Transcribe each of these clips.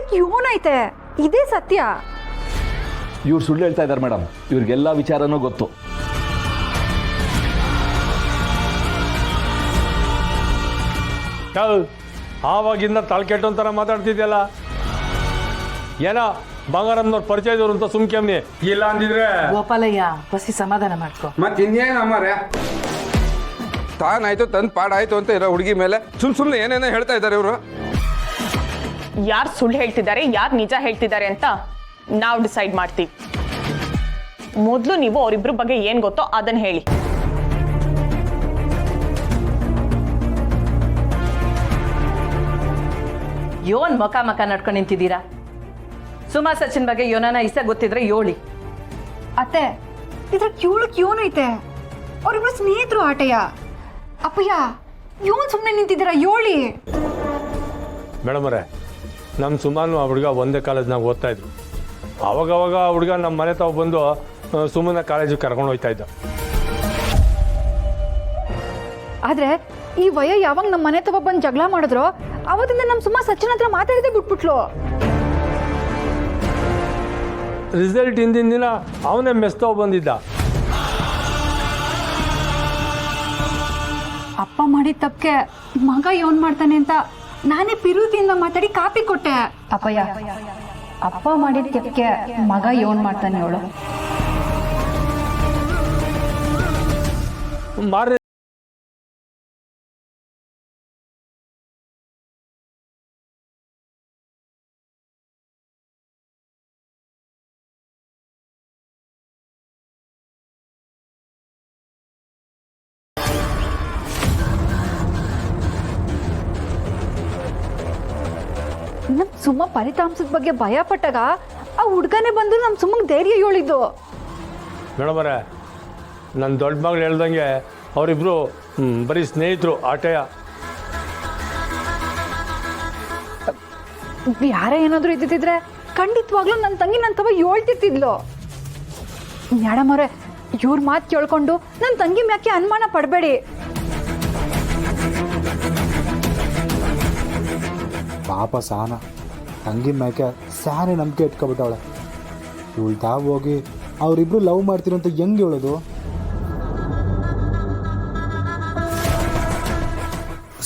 ಇದಕ್ಕೆ ಏನೈತೆ? ಇದೇ ಸತ್ಯ. ಇವ್ರು ಸುಳ್ಳು ಹೇಳ್ತಾ ಇದ್ದಾರೆ ಮೇಡಮ್. ಇವ್ರಿಗೆಲ್ಲ ವಿಚಾರನೂ ಗೊತ್ತು. ಆವಾಗಿಂದ ತಲೆಕೆಟ್ಟು ಅಂತಾರ ಮಾತಾಡ್ತಿದ್ಯಲ್ಲ. ಏನೋ ಬಂಗಾರಮ್ಮನವ್ರ ಪರಿಚಯ ಇದ್ರು ಅಂತ ಸುಮ್ಕೆಮ್ನಿ. ಇಲ್ಲ ಅಂದಿದ್ರೆ ಗೋಪಾಲಯ್ಯ ಬಸಿ ಸಮಾಧಾನ ಮಾಡ್ಕೊ. ಮತ್ತೆ ಇನ್ನೇನು ಅಮ್ಮಾರೆ, ತಾನಾಯ್ತು ತಂದು ಪಾಡಾಯ್ತು ಅಂತ ಇರೋ ಹುಡುಗಿ ಮೇಲೆ ಸುಮ್ಮನೆ ಏನೇನೋ ಹೇಳ್ತಾ ಇದ್ದಾರೆ ಇವರು. ಯಾರು ಸುಳ್ಳು ಹೇಳ್ತಿದ್ದಾರೆ, ಯಾರು ನಿಜ ಹೇಳ್ತಿದ್ದಾರೆ ಅಂತ ನಾವು ಡಿಸೈಡ್ ಮಾಡ್ತೀವಿ. ಮೊದಲು ನೀವು ಅವರಿಬ್ರ ಬಗ್ಗೆ ಏನ್ ಗೊತ್ತೋ ಅದನ್ನ ಹೇಳಿ. ಯೋನ್ ಮಕ ನಡ್ಕೊಂಡು ನಿಂತಿದ್ದೀರಾ? ಸುಮಾ ಸಚಿನ್ ಬಗ್ಗೆ ಯೋನನ ಇಸ ಗೊತ್ತಿದ್ರೆ ಯೋಳಿ. ಅತ್ತೆ, ಇದ್ರಕ್ಕೆ ಇವಳಕ್ಕೆ ಏನೈತೆ? ಅವ್ರಿಬ್ರು ಸ್ನೇಹಿತರು ಆಟಯ್ಯ. ಅಪ್ಪಯ್ಯ, ಇವನ್ ಸುಮ್ಮನೆ ನಿಂತಿದ್ದೀರಾ? ಯೋಳಿ. ಮೇಡಮ್ ಅವರೇ, ನಮ್ಮ ಸುಮಾನು ಆ ಹುಡುಗ ಒಂದೇ ಕಾಲೇಜ್ನಾಗ ಓದ್ತಾ ಇದ್ರು. ಅವಾಗವಾಗ ಆ ಹುಡುಗ ನಮ್ಮ ಮನೆ ತಾವು ಬಂದು ಸುಮ್ಮನೆ ಕಾಲೇಜಿಗೆ ಕರ್ಕೊಂಡು ಹೋಗ್ತಾ ಇದ್ದ. ಆದ್ರೆ ಈ ವಯ ಯಾವಾಗ ನಮ್ಮ ಮನೆ ತವ ಬಂದು ಜಗಳ ಮಾಡಿದ್ರು ಅವತ್ತಿಂದ ನಮ್ಮ ಸುಮ್ಮ ಸಚಿನ್ ಹತ್ರ ಮಾತಾಡಿದೆ ಬಿಟ್ಬಿಟ್ಲು. ರಿಸಲ್ಟ್ ಹಿಂದಿನ ದಿನ ಅವನೇ ಮೆಸ್ತಾವ್ ಬಂದಿದ್ದ. ಅಪ್ಪ ಮಾಡಿದ ತಪ್ಪಕ್ಕೆ ಮಗ ಏನ್ ಮಾಡ್ತಾನೆ ಅಂತ ನಾನೇ ಪಿರುತಿಯಿಂದ ಮಾತಾಡಿ ಕಾಪಿ ಕೊಟ್ಟೆ. ಅಪ್ಪಯ್ಯ, ಅಪ್ಪ ಮಾಡಿದ ತಪ್ಪಕ್ಕೆ ಮಗ ಏನ್ ಮಾಡ್ತಾನೆ ಅವಳು? ಮಾರನೇ ನಮ್ ಸುಮ್ಮ ಫಲಿತಾಂಶದ ಬಗ್ಗೆ ಭಯ ಪಟ್ಟಾಗ ಆ ಹುಡ್ಗನೇ ಬಂದು ನಮ್ ಸುಮ್ಮಂಗ್ ಧೈರ್ಯ ಹೇಳಿದ್ದು. ಮೇಡಮ್ ಅವರೇ, ನನ್ನ ದೊಡ್ಡ ಮಗಳು ಹೇಳ್ದಂಗೆ ಅವರಿಬ್ರು ಬರೀ ಸ್ನೇಹಿತರು ಆಟಯ್ಯ. ಯಾರೇ ಏನಾದ್ರು ಇದ್ದಿದ್ರೆ ಖಂಡಿತವಾಗ್ಲೂ ನನ್ನ ತಂಗಿ ನನ್ನ ತವ ಹೇಳ್ತಿರ್ತಿದ್ಲು. ಮೇಡಮ್ ಅವ್ರೆ, ಇವ್ರ ಮಾತು ಕೇಳ್ಕೊಂಡು ನನ್ನ ತಂಗಿ ಮ್ಯಾಕೆ ಅನುಮಾನ ಪಡಬೇಡಿ. ಪಾಪ ಸಾನ ತಂಗಿ ಮ್ಯಾಕೆ ಸ್ಯಾನೆ ನಂಬಿಕೆ ಇಟ್ಕೊಬಿಟ್ಟವಳೆ. ಇವಳು ತಾವು ಹೋಗಿ ಅವರಿಬ್ರು ಲವ್ ಮಾಡ್ತೀರ ಅಂತ ಹೆಂಗೆ ಹೇಳೋದು?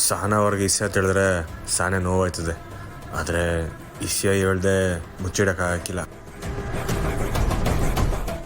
ಸಹನ ಅವ್ರಿಗೆ ಇಸ್ಯ ತಿಳಿದ್ರೆ ಸಾನೆ ನೋವಾಯ್ತದೆ. ಆದರೆ ಇಸ್ಯ ಹೇಳ್ದೆ ಮುಚ್ಚಿಡೋಕ್ಕಾಗಕ್ಕಿಲ್ಲ.